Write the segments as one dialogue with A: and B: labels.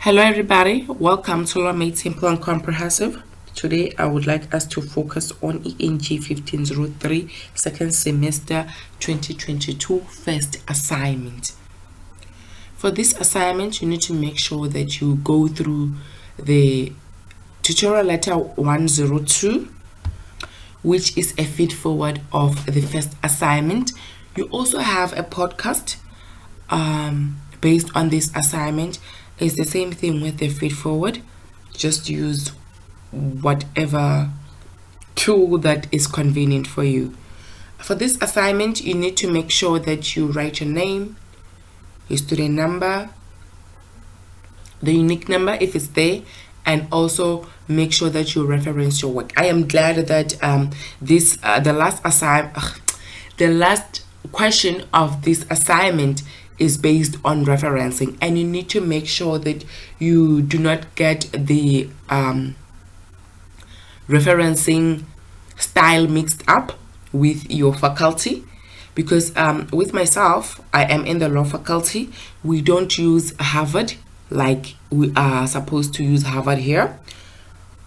A: Hello everybody, welcome to Learn Simple and Comprehensive. Today I would like us to focus on ENG1503 second semester 2022 first assignment. For this assignment, you need to make sure that you go through the tutorial letter 102, which is a feed forward of the first assignment. You also have a podcast based on this assignment. It's the same thing with the feed forward. Just use whatever tool that is convenient for you. For this assignment, you need to make sure that you write your name, your student number, the unique number if it's there, and also make sure that you reference your work. I am glad that the last question of this assignment is based on referencing, and you need to make sure that you do not get the referencing style mixed up with your faculty, because with myself, I am in the law faculty. We don't use Harvard like we are supposed to use Harvard here.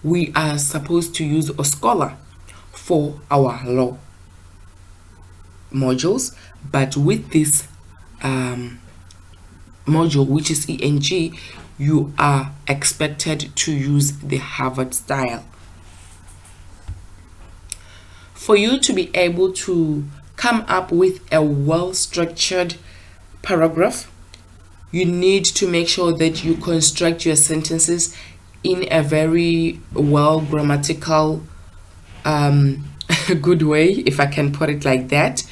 A: We are supposed to use a scholar for our law modules, but with this module, which is ENG, you are expected to use the Harvard style. For you to be able to come up with a well-structured paragraph, you need to make sure that you construct your sentences in a very well grammatical good way, if I can put it like that.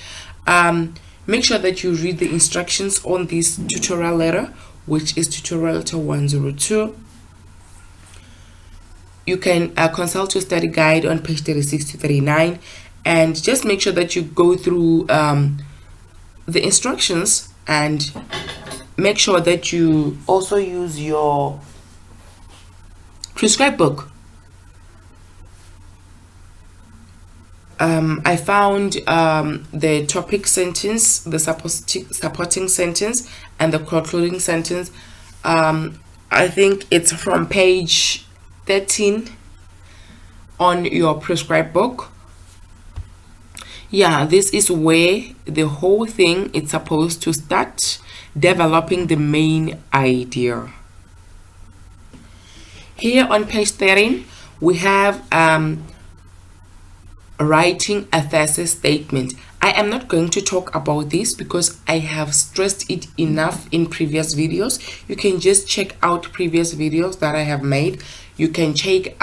A: Make sure that you read the instructions on this tutorial letter, which is tutorial letter 102. You can consult your study guide on page 36 to 39, and just make sure that you go through the instructions, and make sure that you also use your prescribed book. I found the topic sentence, the supporting sentence, and the concluding sentence. I think it's from page 13 on your prescribed book. Yeah, this is where the whole thing is supposed to start developing the main idea. Here on page 13, we have writing a thesis statement. I am not going to talk about this because I have stressed it enough in previous videos. You can just check out previous videos that I have made. You can check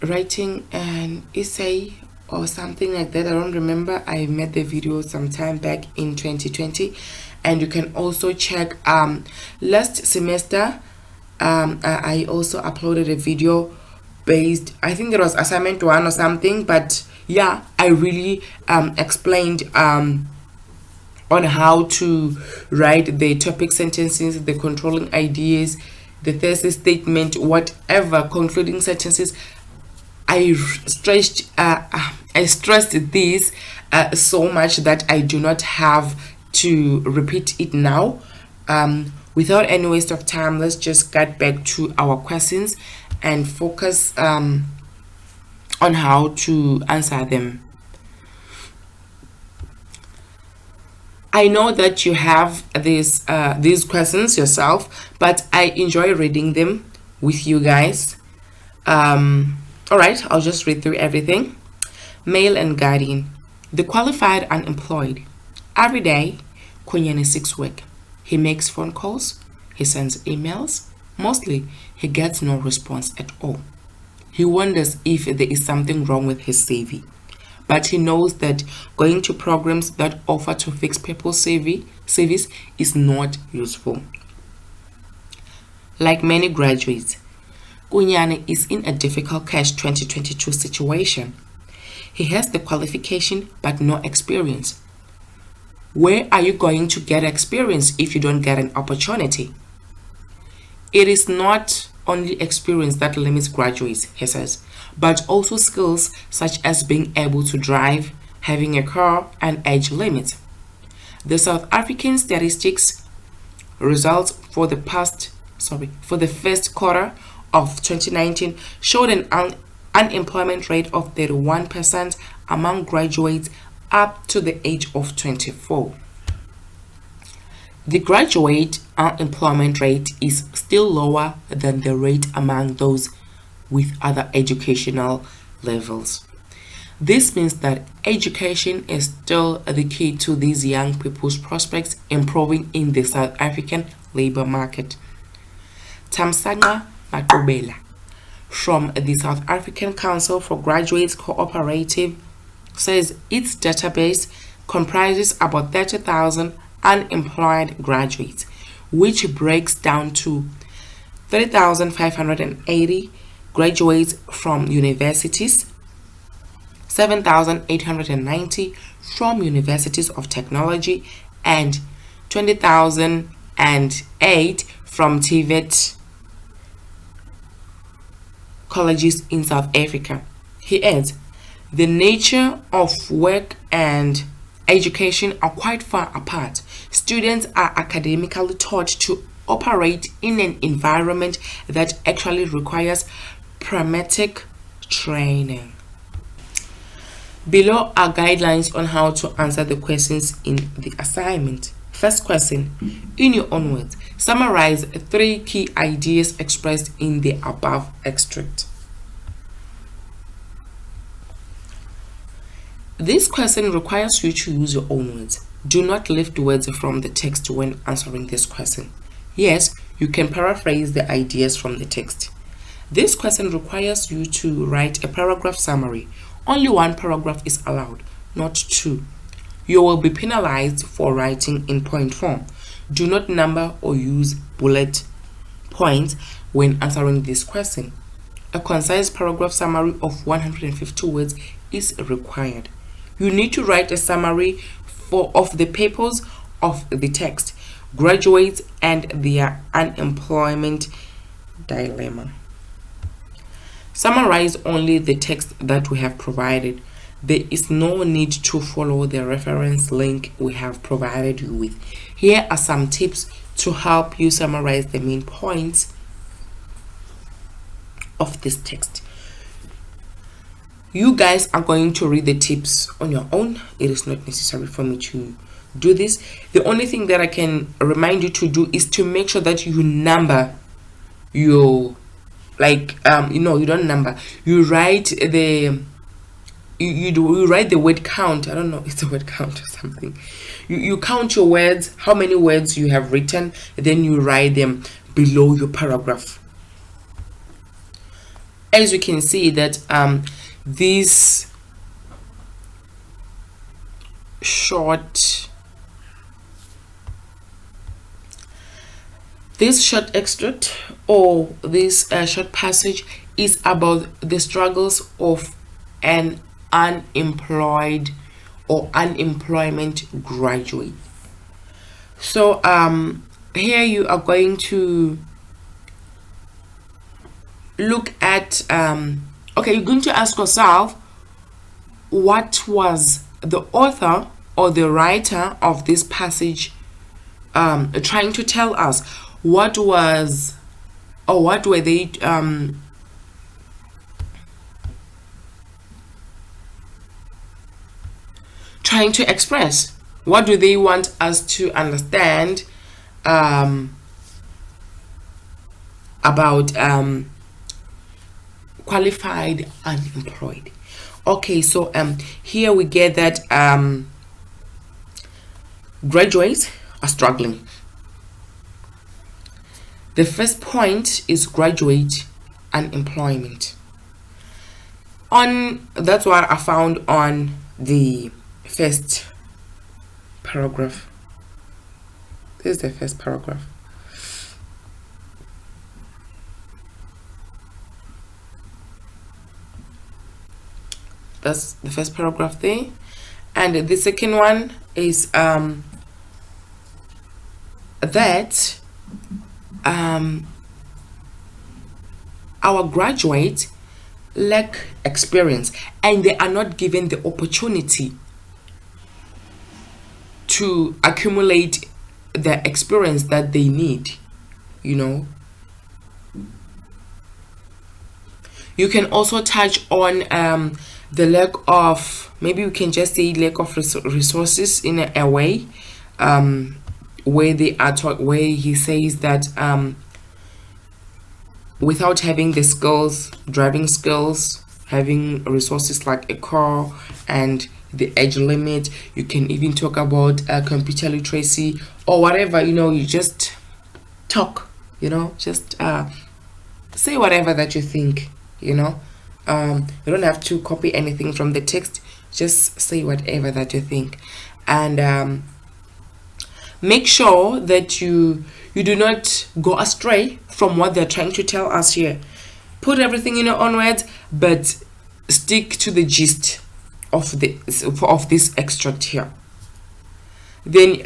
A: writing an essay or something like that. I don't remember. I made the video sometime back in 2020. And you can also check last semester I also uploaded a video based, I think it was assignment 1 or something, but yeah, I really explained on how to write the topic sentences, the controlling ideas, the thesis statement, whatever concluding sentences. I stressed this so much that I do not have to repeat it now. Without any waste of time, let's just get back to our questions and focus on how to answer them. I know that you have these questions yourself, but I enjoy reading them with you guys. All right, I'll just read through everything. Male and guardian. The qualified unemployed. Every day, Kunyan seeks work. He makes phone calls. He sends emails. Mostly, he gets no response at all. He wonders if there is something wrong with his CV. But he knows that going to programs that offer to fix people's CVs is not useful. Like many graduates, Kunyane is in a difficult catch 2022 situation. He has the qualification but no experience. Where are you going to get experience if you don't get an opportunity? It is not only experience that limits graduates, he says, but also skills such as being able to drive, having a car, and age limits. The South African statistics results for the first quarter of 2019 showed an unemployment rate of 31% among graduates up to the age of 24. The graduate unemployment rate is still lower than the rate among those with other educational levels. This means that education is still the key to these young people's prospects improving in the South African labor market. Tamsanga Matobela from the South African Council for Graduates Cooperative says its database comprises about 30,000 unemployed graduates, which breaks down to 3,580 graduates from universities, 7,890 from universities of technology, and 20,008 from TVET colleges in South Africa. He adds, the nature of work and education are quite far apart. Students are academically taught to operate in an environment that actually requires pragmatic training. Below are guidelines on how to answer the questions in the assignment. First question, in your own words, summarize 3 key ideas expressed in the above extract. This question requires you to use your own words. Do not lift words from the text when answering this question. Yes, you can paraphrase the ideas from the text. This question requires you to write a paragraph summary. Only 1 paragraph is allowed, not 2. You will be penalized for writing in point form. Do not number or use bullet points when answering this question. A concise paragraph summary of 150 words is required. You need to write a summary of the purpose of the text, graduates and their unemployment dilemma. Summarize only the text that we have provided. There is no need to follow the reference link we have provided you with. Here are some tips to help you summarize the main points of this text. You guys are going to read the tips on your own. It is not necessary for me to do this. The only thing that I can remind you to do is to make sure that you number your you don't number, you write the you write the word count. I don't know, it's a word count or something. You count your words, how many words you have written, then you write them below your paragraph. As you can see that this short extract or this short passage is about the struggles of an unemployed or unemployment graduate. So here you are going to look at you're going to ask yourself, what was the author or the writer of this passage trying to tell us? What were they trying to express? What do they want us to understand about qualified unemployed? Okay, so here we get that graduates are struggling. The first point is graduate unemployment. That's what I found on the first paragraph. This is the first paragraph. That's the first paragraph there. And the second one is that our graduates lack experience and they are not given the opportunity to accumulate the experience that they need, you know. You can also touch on the lack of, maybe we can just say lack of resources in a way, where they are where he says that without having the skills, driving skills, having resources like a car and the age limit, you can even talk about computer literacy or whatever, you know. You just talk, you know, just say whatever that you think, you know. You don't have to copy anything from the text, just say whatever that you think. And make sure that you do not go astray from what they're trying to tell us here. Put everything in your own words, but stick to the gist of this extract here. Then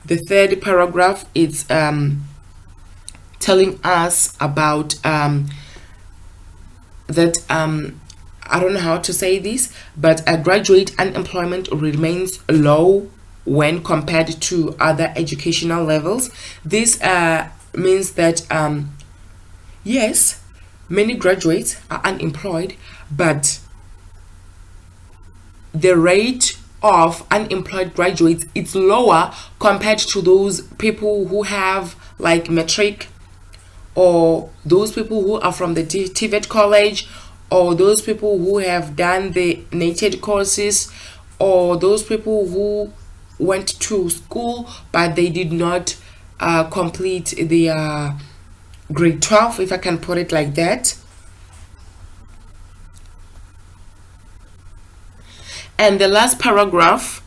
A: the third paragraph is telling us about that I don't know how to say this, but a graduate unemployment remains low when compared to other educational levels. This means that yes, many graduates are unemployed, but the rate of unemployed graduates is lower compared to those people who have like matric, or those people who are from the TVET college, or those people who have done the NATED courses, or those people who went to school but they did not complete their grade 12, if I can put it like that. And the last paragraph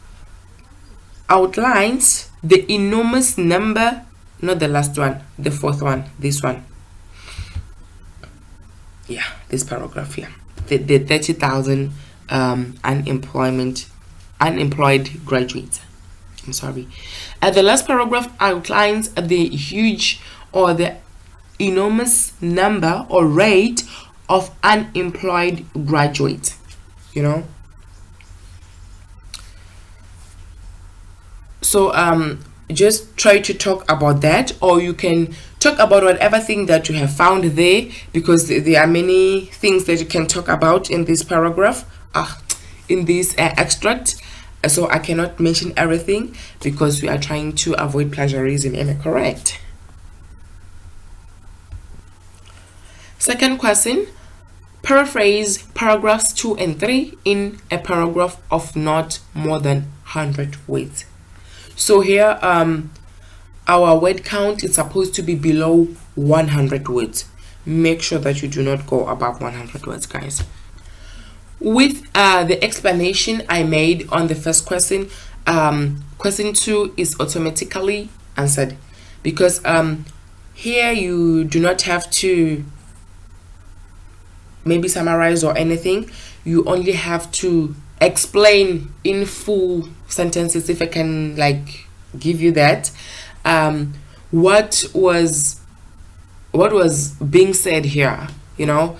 A: outlines the enormous number, not the last one, the fourth one, this one. Yeah, this paragraph here. The 30,000 unemployed graduates. I'm sorry. The last paragraph outlines the huge or the enormous number or rate of unemployed graduates, you know. So just try to talk about that, or you can talk about whatever thing that you have found there, because there are many things that you can talk about in this paragraph, in this extract. So I cannot mention everything because we are trying to avoid plagiarism. Am I correct? Second question, paraphrase paragraphs 2 and 3 in a paragraph of not more than 100 words. So here our word count is supposed to be below 100 words. Make sure that you do not go above 100 words, guys. With the explanation I made on the first question, question 2 is automatically answered, because here you do not have to maybe summarize or anything. You only have to explain in full sentences, if I can like give you that, what was being said here, you know.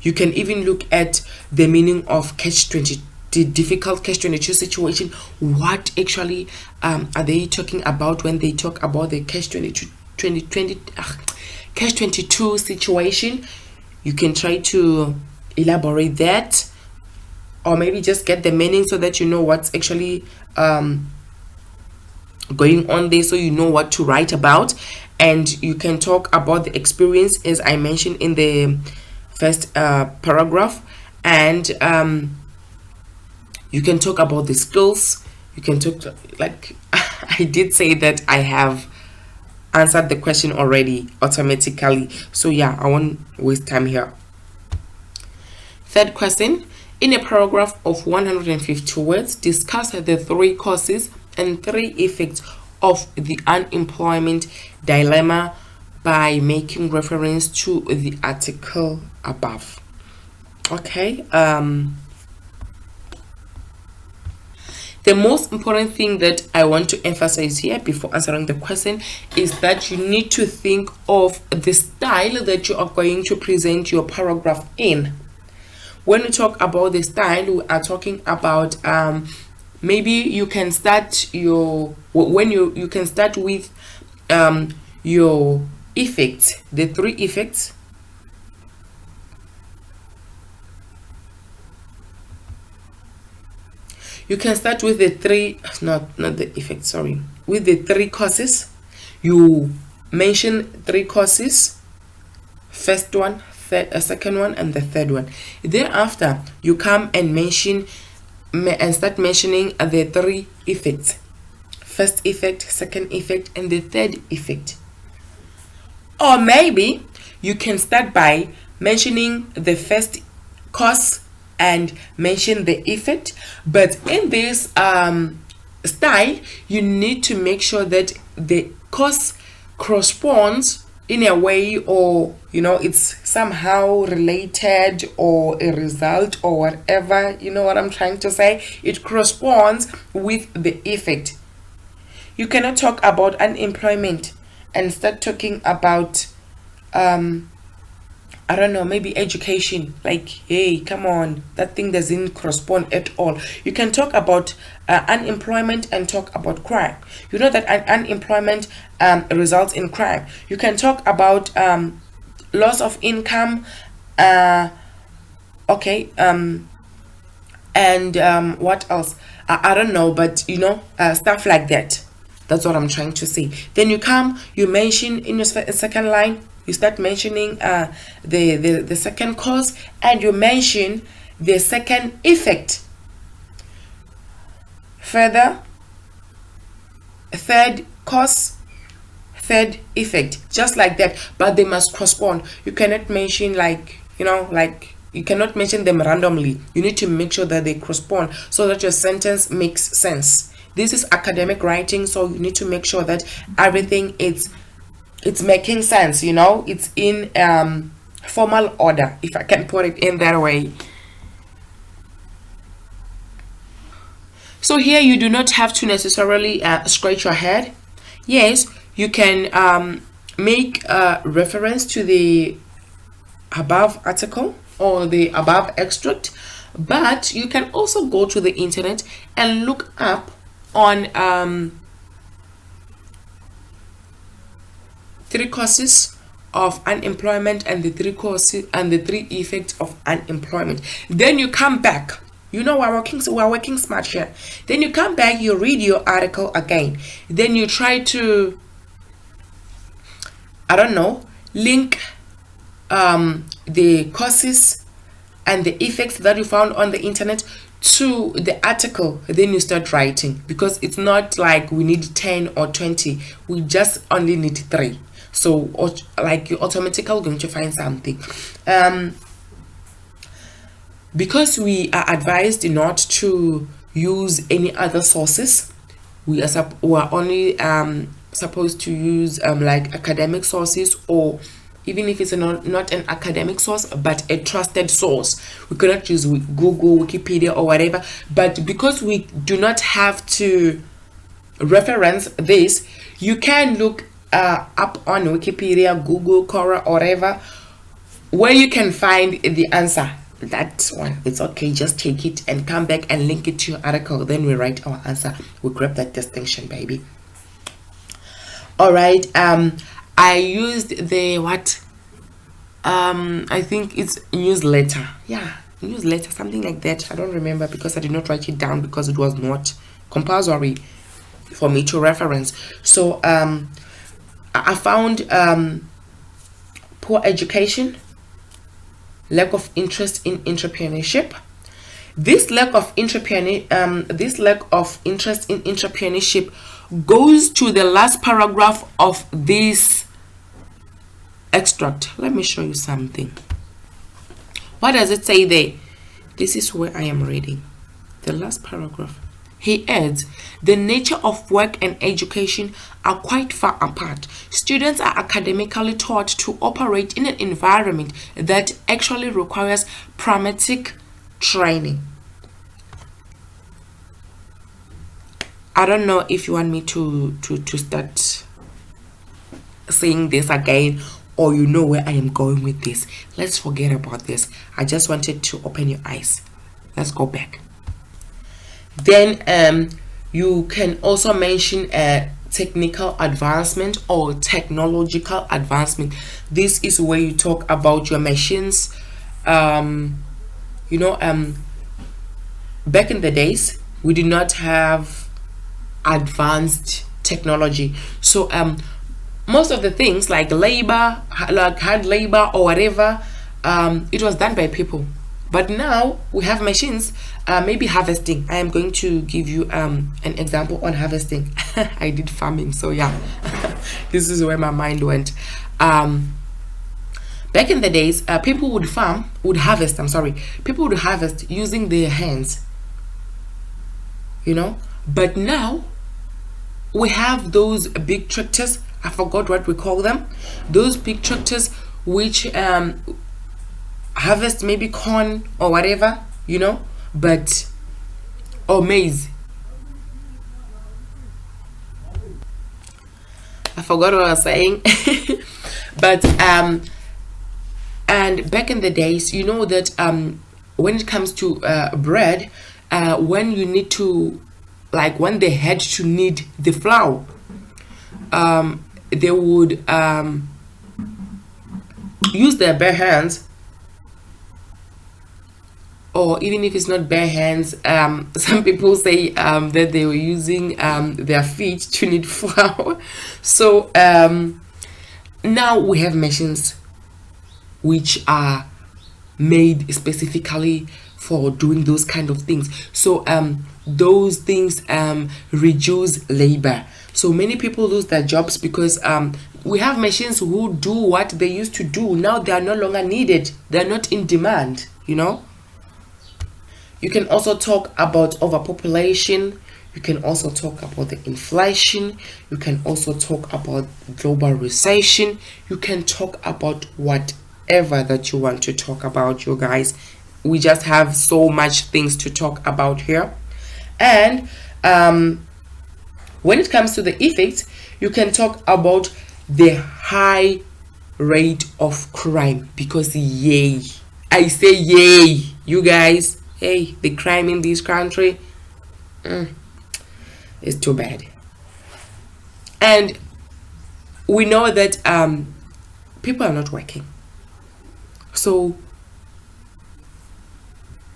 A: You can even look at the meaning of catch-22, the difficult catch-22 situation. What actually are they talking about when they talk about the catch-22 situation? You can try to elaborate that, or maybe just get the meaning so that you know what's actually going on there, so you know what to write about. And you can talk about the experience, as I mentioned in the first paragraph, and you can talk about the skills. You can talk, like I did say that I have answered the question already automatically, so yeah, I won't waste time here. Third question, in a paragraph of 150 words, discuss the 3 causes and 3 effects of the unemployment dilemma by making reference to the article above. Okay, the most important thing that I want to emphasize here before answering the question is that you need to think of the style that you are going to present your paragraph in. When we talk about the style, we are talking about maybe you can start you can start with your effects, the 3 effects. You can start with the 3, not the effects, sorry, with the 3 causes. You mention 3 causes, first one, second one, and the third one. Thereafter, you come and start mentioning the 3 effects: first effect, second effect, and the third effect. Or maybe you can start by mentioning the first cause and mention the effect, but in this style, you need to make sure that the cause corresponds in a way, or it's somehow related, or a result, or whatever. You know what I'm trying to say? It corresponds with the effect. You cannot talk about unemployment and start talking about I don't know, maybe education. Like, hey, come on, that thing doesn't correspond at all. You can talk about unemployment and talk about crime. You know that unemployment results in crime. You can talk about loss of income. Okay. And what else? I don't know, but stuff like that. That's what I'm trying to say. Then you mention in your second line. You start mentioning the second cause, and you mention the second effect. Further, third cause, third effect, just like that. But they must correspond. You cannot mention you cannot mention them randomly. You need to make sure that they correspond so that your sentence makes sense. This is academic writing, so you need to make sure that everything it's making sense. It's in formal order, if I can put it in that way. So here you do not have to necessarily scratch your head. Yes, you can make a reference to the above article or the above extract, but you can also go to the internet and look up on 3 causes of unemployment and the 3 causes and the 3 effects of unemployment. Then you come back. We're working smart here. Then you come back, you read your article again. Then you try to, I don't know, link the causes and the effects that you found on the internet to the article. Then you start writing, because it's not like we need 10 or 20. We just only need 3. So you're automatically going to find something. Because we are advised not to use any other sources, we are only supposed to use like academic sources, or even if it's not an academic source but a trusted source. We cannot use Google, Wikipedia, or whatever. But because we do not have to reference this, you can look up on Wikipedia, Google, Quora, or whatever, where you can find the answer. That one, it's okay, just take it and come back and link it to your article. Then we write our answer. We grab that distinction, baby. All right. I used the I think it's newsletter. Yeah, newsletter, something like that. I don't remember, because I did not write it down, because it was not compulsory for me to reference. So I found poor education, lack of interest in entrepreneurship. This lack of interest in entrepreneurship goes to the last paragraph of this extract. Let me show you something. What does it say there? This is where I am reading the last paragraph. He adds, the nature of work and education are quite far apart. Students are academically taught to operate in an environment that actually requires pragmatic training. I don't know if you want me to start saying this again, or you know where I am going with this. Let's forget about this. I just wanted to open your eyes. Let's go back. Then you can also mention technical advancement or technological advancement. This is where you talk about your machines. You know, back in the days, we did not have advanced technology. So most of the things like labor, like hard labor or whatever, it was done by people. But now we have machines. Maybe harvesting. I am going to give you an example on harvesting. I did farming, so yeah. This is where my mind went. Back in the days, people would harvest. I'm sorry, people would harvest using their hands. You know, but now we have those big tractors. I forgot what we call them. Those big tractors which harvest maybe corn or whatever, you know, but or maize. I forgot what I was saying. But and back in the days, you know that when it comes to bread, when you need to, like when they had to knead the flour, they would use their bare hands, or even if it's not bare hands, some people say that they were using their feet to knead flour. So now we have machines which are made specifically for doing those kind of things. So those things reduce labor. So many people lose their jobs because we have machines who do what they used to do. Now they are no longer needed. They are not in demand, you know. You can also talk about overpopulation. You can also talk about the inflation. You can also talk about global recession. You can talk about whatever that you want to talk about, you guys. We just have so much things to talk about here. And when it comes to the effects, you can talk about the high rate of crime, because yay, I say yay, you guys. Hey, the crime in this country is too bad. And we know that people are not working. So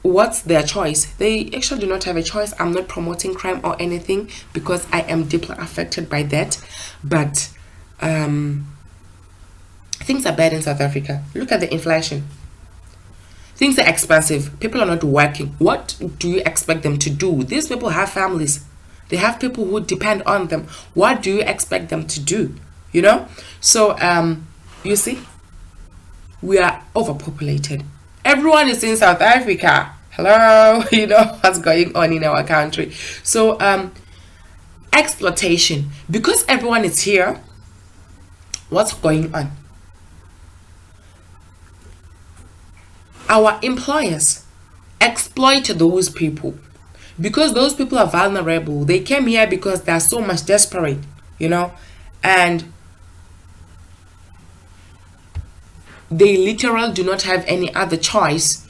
A: what's their choice? They actually do not have a choice. I'm not promoting crime or anything because I am deeply affected by that. But things are bad in South Africa. Look at the inflation. Things are expensive. People are not working. What do you expect them to do? These people have families. They have people who depend on them. What do you expect them to do? You know? So, you see, we are overpopulated. Everyone is in South Africa. Hello? You know what's going on in our country. So, exploitation. Because everyone is here, what's going on? Our employers exploit those people because those people are vulnerable. They came here because they are so much desperate, you know, and they literally do not have any other choice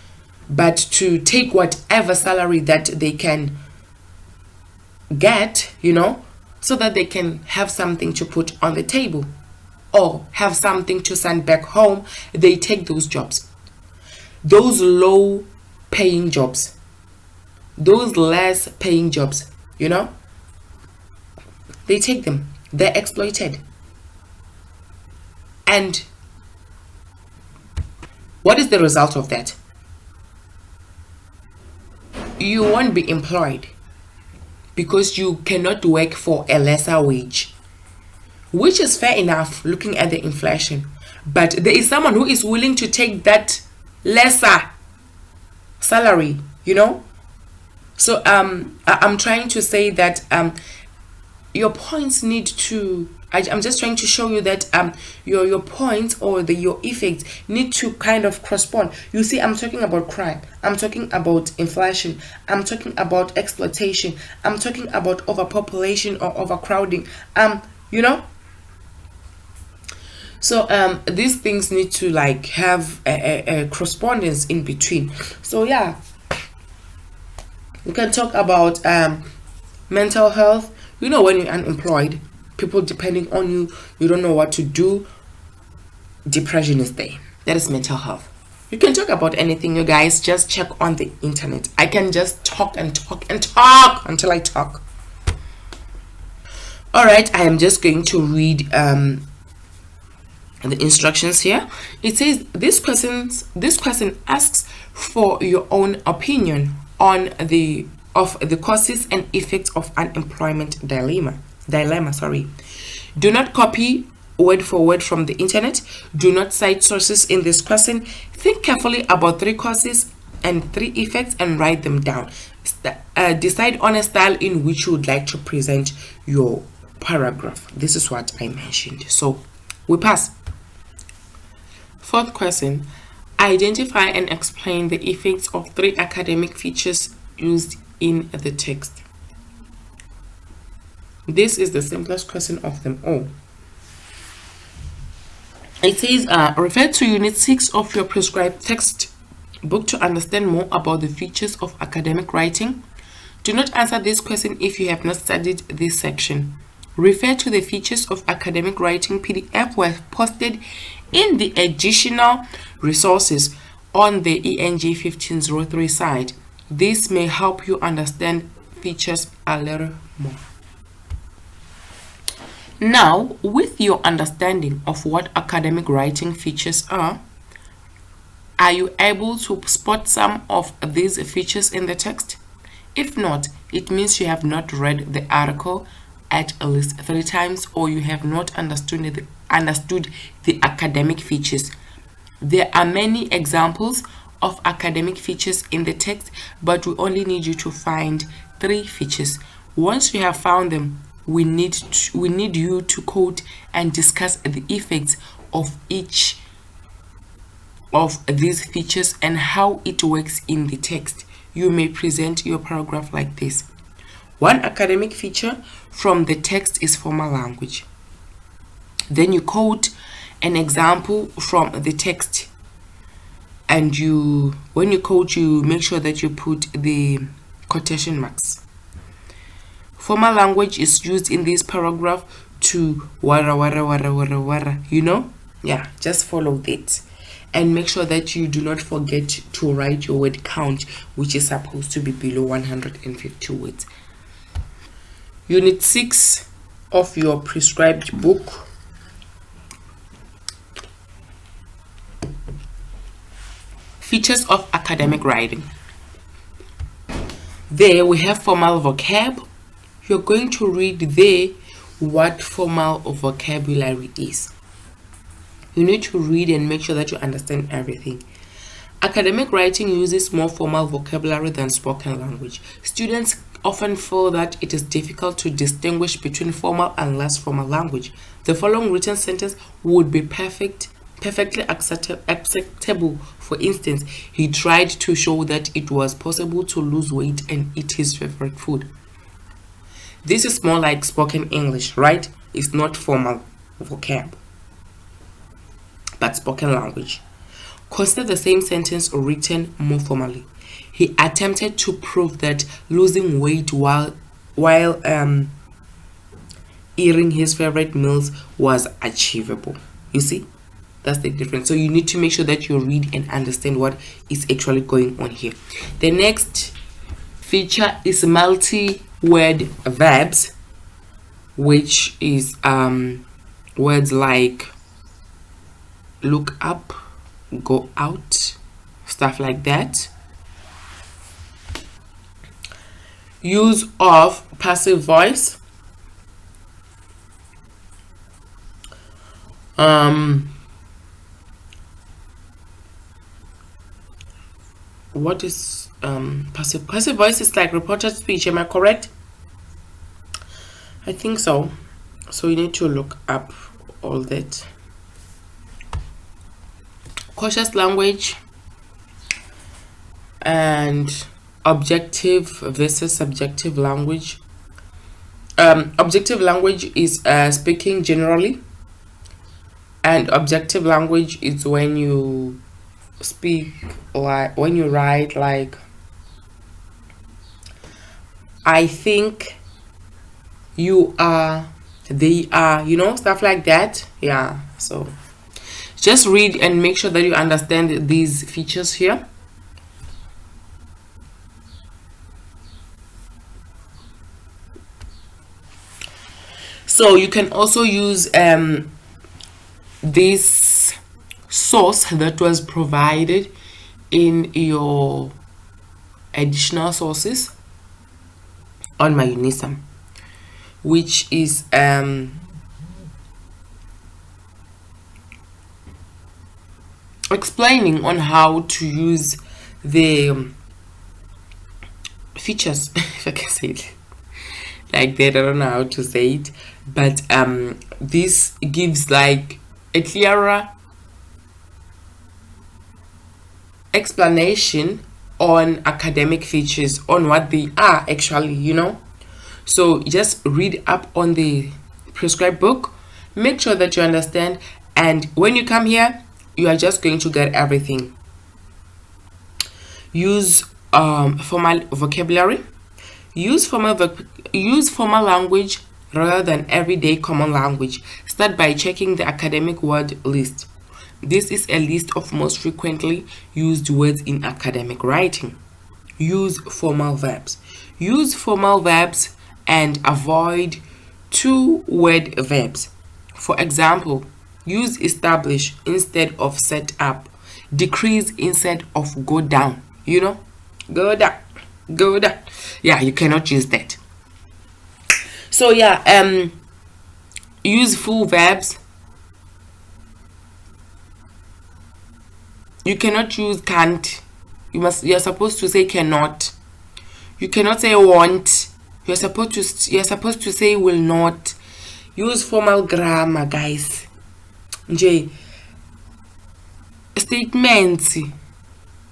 A: but to take whatever salary that they can get, you know, so that they can have something to put on the table or have something to send back home. They take those jobs. Those low paying jobs, those less paying jobs, you know, they take them. They're exploited. And what is the result of that? You won't be employed because you cannot work for a lesser wage, which is fair enough looking at the inflation. But there is someone who is willing to take that lesser salary, you know. So I'm trying to say that your points need to, I'm just trying to show you that your points or your effects need to kind of correspond. You see, I'm talking about crime, I'm talking about inflation, I'm talking about exploitation, I'm talking about overpopulation or overcrowding, you know. So these things need to like have a correspondence in between. So yeah, We can talk about mental health. You know, when you're unemployed, people depending on you, you don't know what to do. Depression is there. That is mental health. You can talk about anything, you guys. Just check on the internet. I can just talk and talk and talk until I talk. All right, I am just going to read the instructions here. It says this question asks for your own opinion on the causes and effects of unemployment dilemma. Sorry. Do not copy word for word from the internet. Do not cite sources in this question. Think carefully about 3 causes and 3 effects and write them down. Decide on a style in which you would like to present your paragraph. This is what I mentioned. So we pass. 4th question. Identify and explain the effects of 3 academic features used in the text. This is the simplest question of them all. It says, refer to Unit 6 of your prescribed textbook to understand more about the features of academic writing. Do not answer this question if you have not studied this section. Refer to the features of academic writing PDF were posted in the additional resources on the ENG1503 site. This may help you understand features a little more. Now, with your understanding of what academic writing features are you able to spot some of these features in the text? If not, it means you have not read the article at least 3 times, or you have not understood the academic features. There are many examples of academic features in the text, but we only need you to find 3 features. Once you have found them, we need you to quote and discuss the effects of each of these features and how it works in the text. You may present your paragraph like this. 1 academic feature from the text is formal language. Then you quote an example from the text, and when you quote, you make sure that you put the quotation marks. Formal language is used in this paragraph to wara, you know? Yeah, just follow that. And make sure that you do not forget to write your word count, which is supposed to be below 150 words. Unit 6 of your prescribed book. Features of academic writing. There we have formal vocab. You're going to read there what formal vocabulary is. You need to read and make sure that you understand everything. Academic writing uses more formal vocabulary than spoken language. Students often feel that it is difficult to distinguish between formal and less formal language. The following written sentence would be perfectly acceptable. For instance, he tried to show that it was possible to lose weight and eat his favorite food. This is more like spoken English, right? It's not formal vocab, but spoken language. Consider the same sentence written more formally. He attempted to prove that losing weight while eating his favorite meals was achievable. You see, that's the difference. So you need to make sure that you read and understand what is actually going on here. The next feature is multi-word verbs, which is words like look up, go out, stuff like that. Use of passive voice. What is passive? Passive voice is like reported speech. Am I correct? I think so. So you need to look up all that. Cautious language and objective versus subjective language. Objective language is speaking generally, and objective language is when you speak, like when you write, like I think, you are, they are, stuff like that. Yeah, so just read and make sure that you understand these features here. So you can also use this source that was provided in your additional sources on my Unisum, which is explaining on how to use the features, if I can say it like that. I don't know how to say it, but this gives like a clearer explanation on academic features, on what they are actually, so just read up on the prescribed book, make sure that you understand, and when you come here, you are just going to get everything. Use formal vocabulary, use formal language rather than everyday common language. Start by checking the academic word list. This is a list of most frequently used words in academic writing. Use formal verbs. Use formal verbs and avoid two-word verbs. For example, use establish instead of set up. Decrease instead of go down. Go down, go down. Yeah, you cannot use that. So yeah, use full verbs. You cannot use can't. You're supposed to say cannot. You cannot say won't. You're supposed to say will not. Use formal grammar, guys. Statements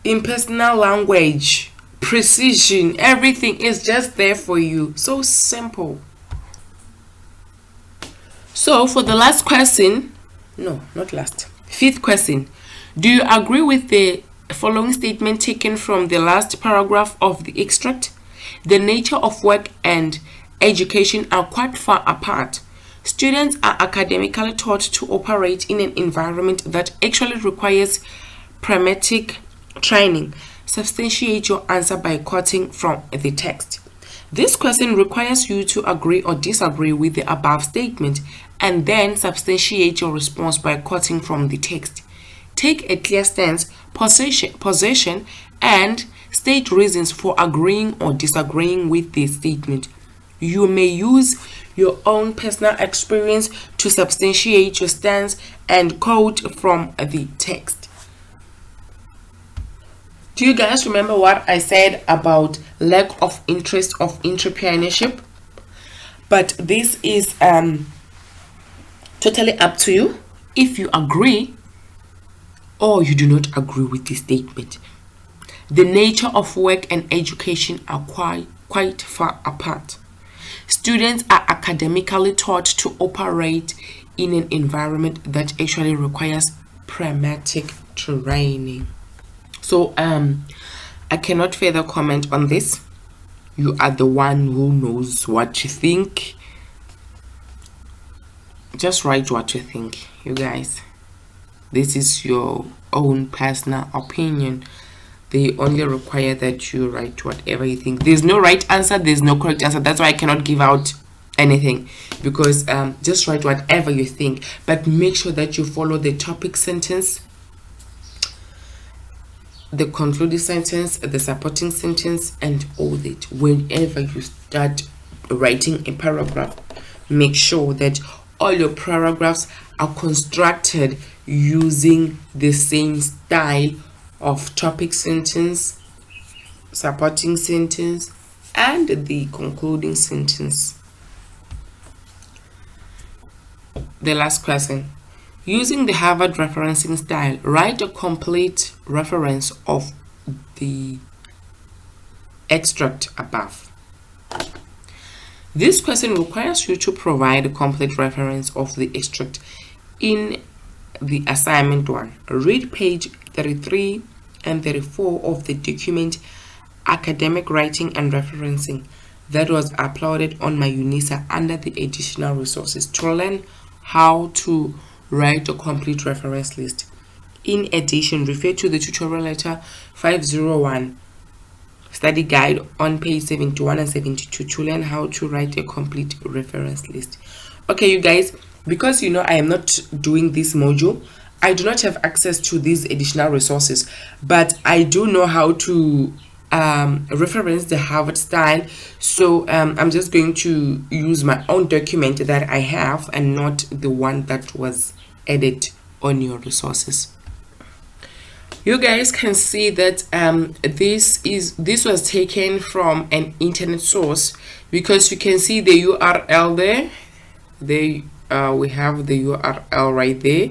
A: in personal language, precision, everything is just there for you. So simple. So for the last question, no, not last, fifth question, do you agree with the following statement taken from the last paragraph of the extract? The nature of work and education are quite far apart. Students are academically taught to operate in an environment that actually requires pragmatic training. Substantiate your answer by quoting from the text. This question requires you to agree or disagree with the above statement and then substantiate your response by quoting from the text. Take a clear stance, position, and state reasons for agreeing or disagreeing with the statement. You may use your own personal experience to substantiate your stance and quote from the text. Do you guys remember what I said about lack of interest of entrepreneurship? But this is totally up to you if you agree or you do not agree with this statement. The nature of work and education are quite far apart. Students are academically taught to operate in an environment that actually requires pragmatic training. So I cannot further comment on this. You are the one who knows what you think. Just write what you think, you guys. This is your own personal opinion. They only require that you write whatever you think. There's no right answer, there's no correct answer. That's why I cannot give out anything, because just write whatever you think, but make sure that you follow the topic sentence, the concluding sentence, the supporting sentence, and all that. Whenever you start writing a paragraph, make sure that all your paragraphs are constructed using the same style of topic sentence, supporting sentence, and the concluding sentence. The last question. Using the Harvard referencing style, write a complete reference of the extract above. This question requires you to provide a complete reference of the extract in the assignment 1. Read page 33 and 34 of the document Academic Writing and Referencing. that was uploaded on my UNISA under the additional resources to learn how to write a complete reference list. In addition, refer to the tutorial letter 501 study guide on page 71 and 72 to learn how to write a complete reference list. Okay, you guys, because you know I am not doing this module, I do not have access to these additional resources, but I do know how to reference the Harvard style. So I'm just going to use my own document that I have and not the one that was added on your resources. You guys can see that this was taken from an internet source, because you can see the URL there. We have the URL right there,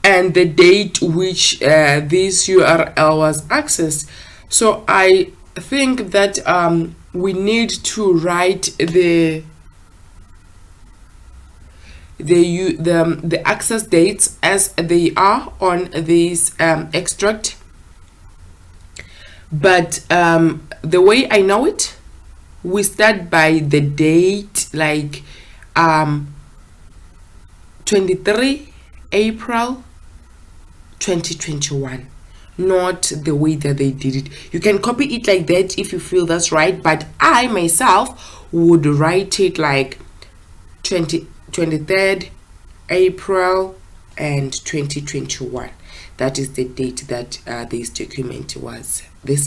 A: and the date which this URL was accessed. So I think that we need to write the access dates as they are on this extract, but the way I know it, we start by the date, like 23 April 2021, not the way that they did it. You can copy it like that if you feel that's right, but I myself would write it like 23rd April and 2021. That is the date that this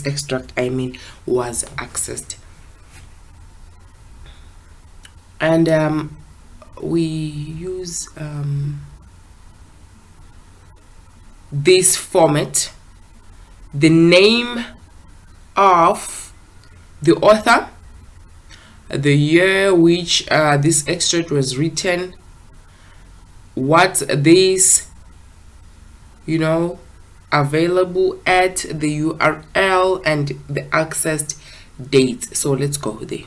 A: extract was accessed. And we use this format: the name of the author, the year which this extract was written, what this available at the URL, and the accessed date. So let's go there.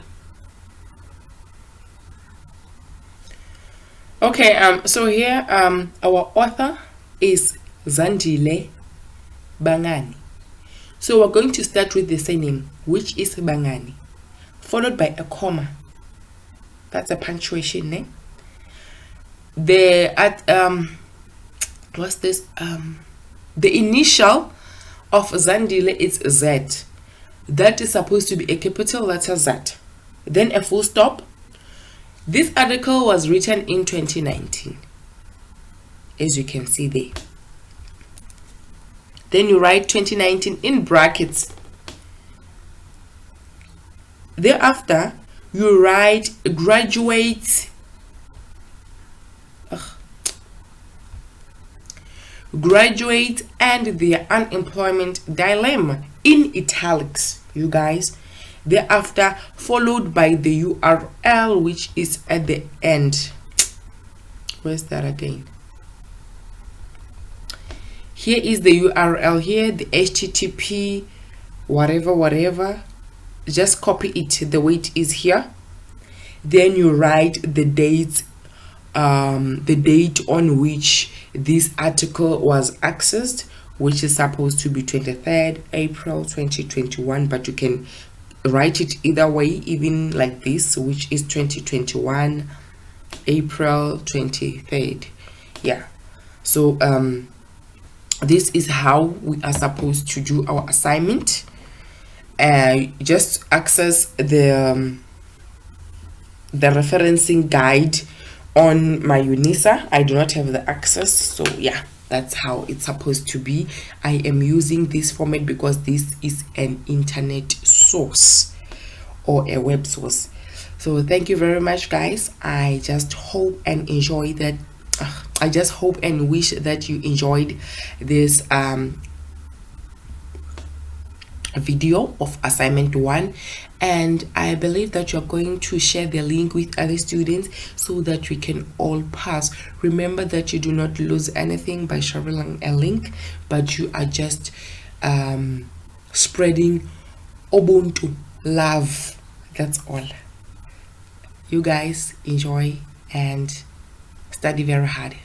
A: Okay, so here our author is Zandile Bangani. So we're going to start with the surname, which is Bangani, followed by a comma. That's a punctuation name. What's this? The initial of Zandile is Z. That is supposed to be a capital letter Z. Then a full stop. This article was written in 2019, as you can see there. Then you write 2019 in brackets. Thereafter, you write graduate and their unemployment dilemma in italics, you guys. Thereafter, followed by the URL, which is at the end. Where's that again? Here is the URL here, the HTTP whatever. Just copy it the way it is here. Then you write the date on which this article was accessed, which is supposed to be 23rd April 2021, but you can write it either way, even like this, which is 2021 April 23rd. Yeah, so this is how we are supposed to do our assignment. Just access the referencing guide on my UNISA. I do not have the access, so yeah, that's how it's supposed to be. I am using this format because this is an internet source or a web source. So thank you very much, guys. I just hope and enjoy that. I just hope and wish that you enjoyed this video of assignment 1, and I believe that you're going to share the link with other students so that we can all pass. Remember that you do not lose anything by sharing a link, but you are just spreading Ubuntu love. That's all. You guys enjoy and study very hard.